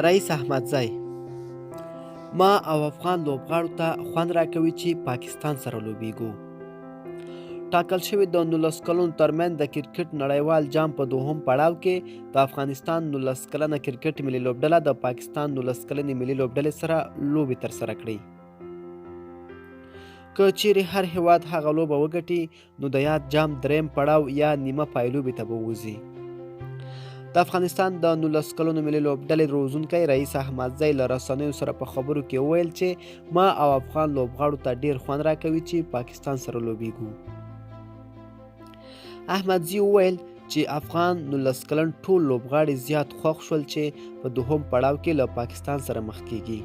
رئیس احمدزي ما او افغان لوبغاړو ته خوند راکوي چې پاکستان سره لوبیږو. ټاکل شوي د 19 کلونو ترمنځ د کرکټ نړیوال جام په دوهم پړاو کې د افغانستان 19 کلنه کرکټ ملي لوبډله د پاکستان 19 کلنې ملي لوبډلې سره لوبې ترسره کړې. که چیرې هر هیواد هغه لوبه وګټي نو د یاد جام دریم پړاو یا نیمه پایلوبې ته به وځي. د افغانستان د 19 کلونو ملي لوبډلې روزونکی رئیس احمدزي له رسنیو سره په خبرو کې وویل چې ما او افغان لوبغاړو ته ډیر خوند راکوي چې پاکستان سره لوبیږو. احمدزي وویل چې افغان 19 کلن ټول لوبغاړي زیات خوښ شول چې په دوهم پړاو کې له پاکستان سره مخ کیږي.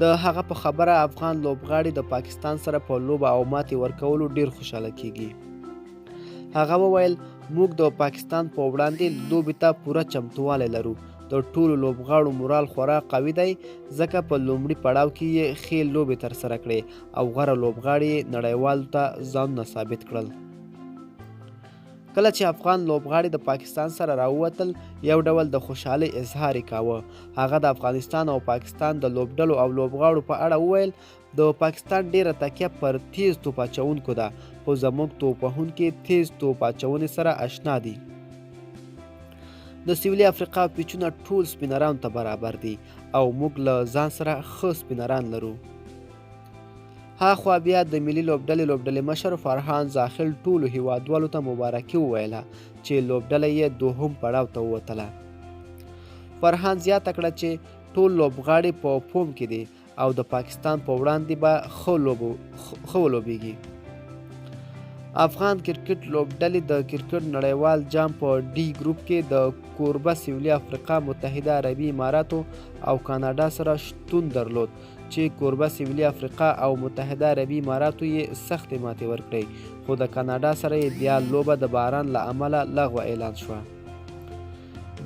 د هغه په خبره افغان لوبغاړي د پاکستان سره په لوبه او ماتې ورکولو ډیر خوشحاله کیږي. هغه وویل موږ د پاکستان په وړاندې لوبې ته پوره چمتووالی لرو. د ټولو لوبغاړو مورال خورا قوي دی ځکه په لومړي پړاو کې یې ښې لوبې ترسره کړې او غوره لوبغاړي نړیوالو ته ځانونه ثابت کړل. کله چې افغان لوبغاړي د پاکستان سره راووتل یو ډول د خوشحالۍ اظهار یې کاوه. هغه د افغانستان او پاکستان د لوبډلو او لوبغاړو په اړه وویل د پاکستان ډیره تکیه پر تیز توپ اچوونکو ده خو زموږ توپ وهونکي تیز توپ اچونې سره اشنا دي. د سویلي افریقا پیچونه ټول سپینرانو ته برابر دي او موږ له ځان سره ښه سپینران لرو. هاخوا بیا د ملي لوبډلې مشر فرحان زاخل ټولو هیوادوالو ته مبارکي وویله چې لوبډله یې دوهم پړاو ته ووتله. فرحان زیاته کړه چې ټول لوبغاړي په فوم کې دي او د پاکستان په وړاندې به ښه ولوبیږي. افغان کرکټ لوبډلې د کرکټ نړیوال جام په ډي ګروپ کې د کوربه سویلي افریقا، متحده عربي اماراتو او کاناډا سره شتون درلود چې کوربه سویلي افریقا او متحده عربي اماراتو یې سختې ماتې ورکړې خو د کاناډا سره یې بیا لوبه د باران له امله لغوه اعلان شوه.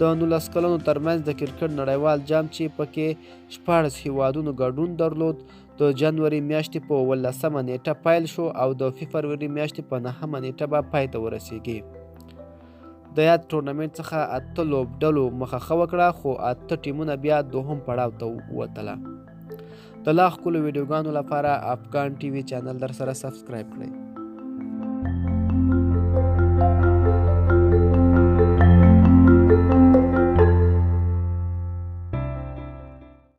د 19 کلونو ترمنځ د کرکټ نړیوال جام چې پکې 14 هیوادونو ګډون درلود د جنوري میاشتې په 18 نیټه پیل شو او د فبروري میاشتې په 9 نیټه به پای ته ورسیږي. د یاد ټورنمنټ څخه 8 لوبډلو مخه ښه وکړه خو 8 ټیمونه بیا دوهم پړاو ته ووتله. د لا ښکلو ویډیوګانو لپاره افغان ټي وي چینل در سره سبسکرایب کړئ.